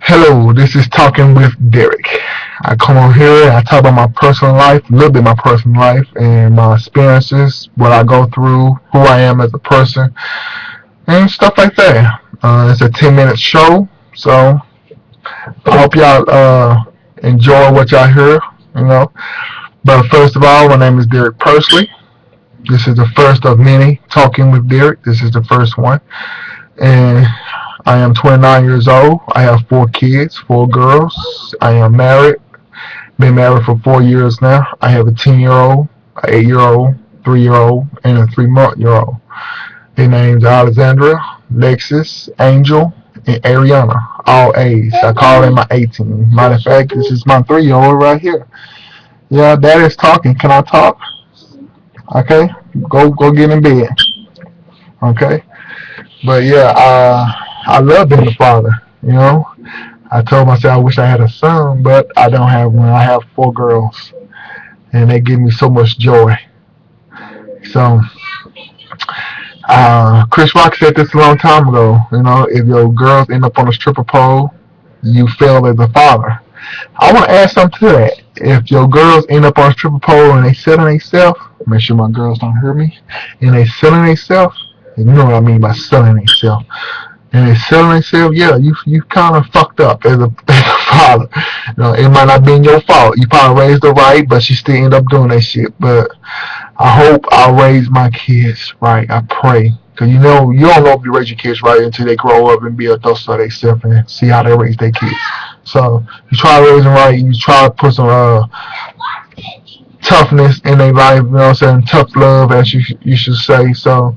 Hello, this is Talking with Derrick. I come on here and I talk about my personal life, a little bit of my personal life and my experiences, what I go through, who I am as a person, and stuff like that. It's a 10-minute show, so I hope y'all enjoy what y'all hear, you know. But first of all, my name is Derrick Persley. This is the first of many Talking with Derrick. This is the first one. And I am 29 years old. I have 4 kids, 4 girls. I am married. Been married for 4 years now. I have a 10-year-old, an 8-year-old, 3-year-old, and a 3-month-year-old. Their names are Alexandra, Lexus, Angel, and Ariana. All A's. I call them my 18. Matter of fact, this is my 3-year-old right here. Yeah, Dad is talking. Can I talk? Okay. Go get in bed. Okay. But yeah, I love being a father. You know, I told myself I wish I had a son, but I don't have one. I have 4 girls, and they give me so much joy. So, Chris Rock said this a long time ago. You know, if your girls end up on a stripper pole, you fail as a father. I want to add something to that. If your girls end up on a stripper pole and they selling themselves, make sure my girls don't hear me, and they selling themselves, you know what I mean by selling themselves. And they selling themselves, yeah, you kind of fucked up as a, as a father. You know, it might not be your fault. You probably raised her right, but she still end up doing that shit. But I hope I raise my kids right. I pray. Cause you know you don't know if you raise your kids right until they grow up and be adults for themselves and see how they raise their kids. So you try to raise them right. You try to put some toughness in their life. You know what I'm saying? Tough love, as you should say. So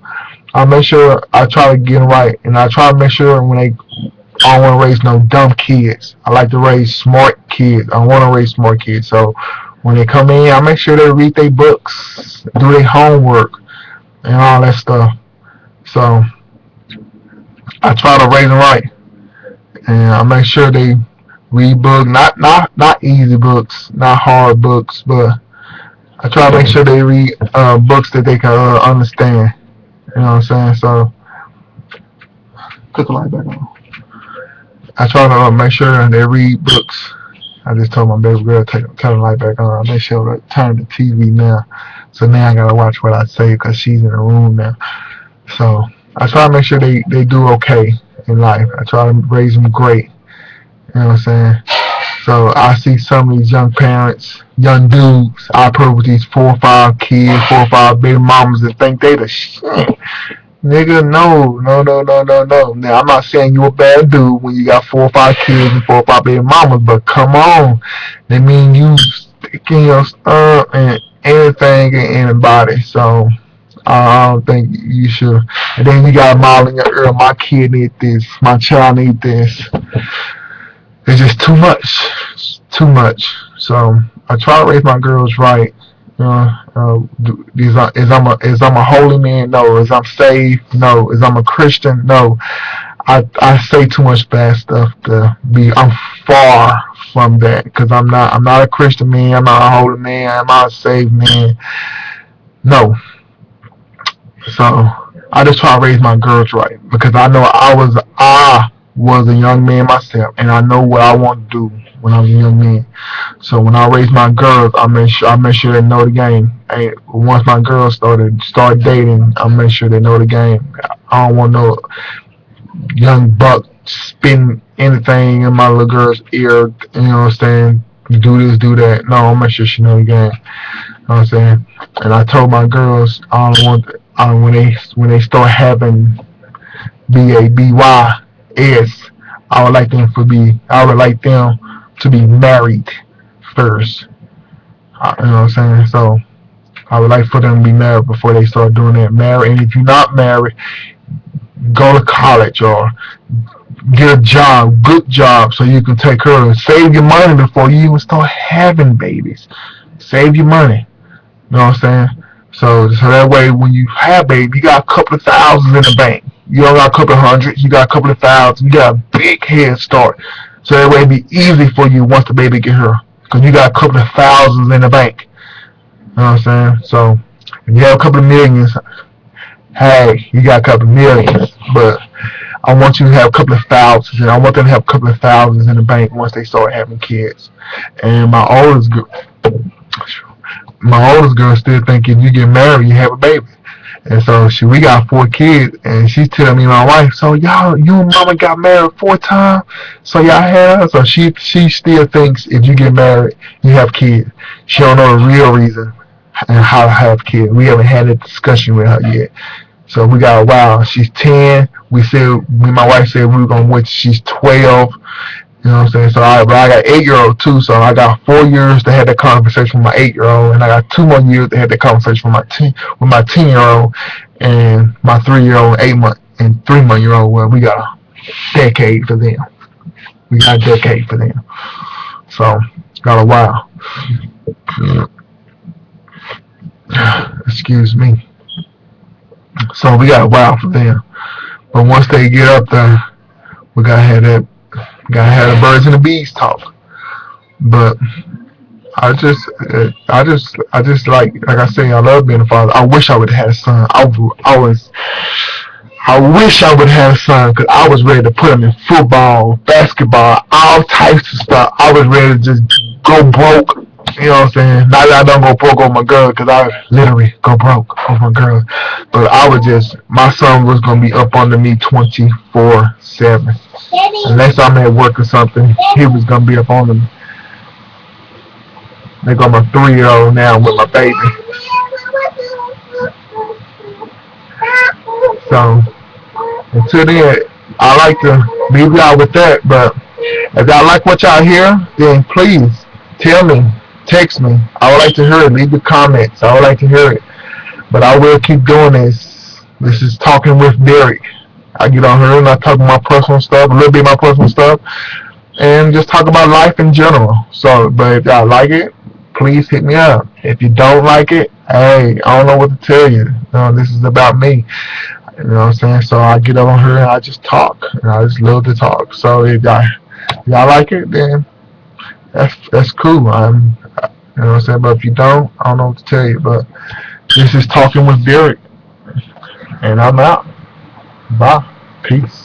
I make sure I try to get them right, and I try to make sure when they, I don't want to raise no dumb kids. I like to raise smart kids. I want to raise smart kids. So when they come in, I make sure they read their books, do their homework, and all that stuff. So I try to raise them right, and I make sure they read books, not easy books, not hard books, but I try to make sure they read books that they can understand. You know what I'm saying? So put the light back on. I try to make sure they read books. I just told my baby girl to turn the light back on. I make sure to turn the TV now. So now I gotta watch what I say because she's in the room now. So I try to make sure they do okay in life. I try to raise them great. You know what I'm saying? So I see some of these young parents, young dudes, I put with these 4 or 5 kids, 4 or 5 baby mamas that think they the shit. Nigga, no. Now, I'm not saying you a bad dude when you got 4 or 5 kids and 4 or 5 baby mamas, but come on. That mean you sticking your stuff and everything in anybody. So, I don't think you should. And then you got a mile in your ear, my kid need this, my child need this. It's just too much. It's too much. So, I try to raise my girls right. Is I'm a holy man? No. Is I'm saved? No. Is I'm a Christian? No. I say too much bad stuff to be. I'm far from that because I'm not a Christian man. I'm not a holy man. I'm not a saved man. No. So I just try to raise my girls right because I know I was a young man myself, and I know what I want to do when I was a young man. So when I raise my girls, I make sure they know the game. And once my girls start dating, I make sure they know the game. I don't want no young buck spitting anything in my little girl's ear. You know what I'm saying? Do this, do that. No, I'll make sure she know the game. You know what I'm saying? And I told my girls I don't want when they start having BABYS, I would like them to be married first. You know what I'm saying? So I would like for them to be married before they start doing that. Married, and if you're not married, go to college or get a job, good job, so you can take care of it. Save your money before you even start having babies. Save your money. You know what I'm saying? So that way, when you have baby, you got a couple of thousands in the bank. You don't got a couple of hundreds. You got a couple of thousand. You got a big head start. So that way, it'd be easy for you once the baby get here, because you got a couple of thousands in the bank. You know what I'm saying? So if you have a couple of millions, hey, you got a couple of millions. But I want you to have a couple of thousands, and I want them to have a couple of thousands in the bank once they start having kids. And my oldest girl still think if you get married, you have a baby. And so we got 4 kids, and she's telling me, my wife, so y'all, you and mama got married 4 times, so y'all had us. So she still thinks if you get married, you have kids. She don't know the real reason and how to have kids. We haven't had a discussion with her yet. So we got a while. She's 10. My wife said we were gonna wait till she's 12. You know what I'm saying? So but I got 8-year-old too. So I got 4 years to have that conversation with my 8-year-old, and I got 2 more years to have that conversation with my 10-year-old, and my 3-year-old, 8-month, and 3-month-year-old. Well, we got a decade for them. So got a while. Excuse me. So we got a while for them. But once they get up there, we gotta have the birds and the bees talk. But I just like I say, I love being a father. I wish I would have had a son. I wish I would have had a son, because I was ready to put him in football, basketball, all types of stuff. I was ready to just go broke. You know what I'm saying? Not that I don't go broke over my girl, because I literally go broke over my girl. But my son was going to be up under me 24/7. Unless I'm at work or something, he was going to be up under me. They got my 3-year-old now with my baby. So, until then, I like to leave y'all with that. But if y'all like what y'all hear, then please tell me, text me. I would like to hear it. Leave the comments. I would like to hear it. But I will keep doing this. This is Talking with Derrick. I get on here and I talk about my personal stuff, a little bit of my personal stuff, and just talk about life in general. So, but if y'all like it, please hit me up. If you don't like it, hey, I don't know what to tell you. This is about me. You know what I'm saying? So I get up on here and I just talk. And I just love to talk. So if y'all like it, then that's cool. You know what I'm saying? But if you don't, I don't know what to tell you. But this is Talking with Derrick, and I'm out. Bye. Peace.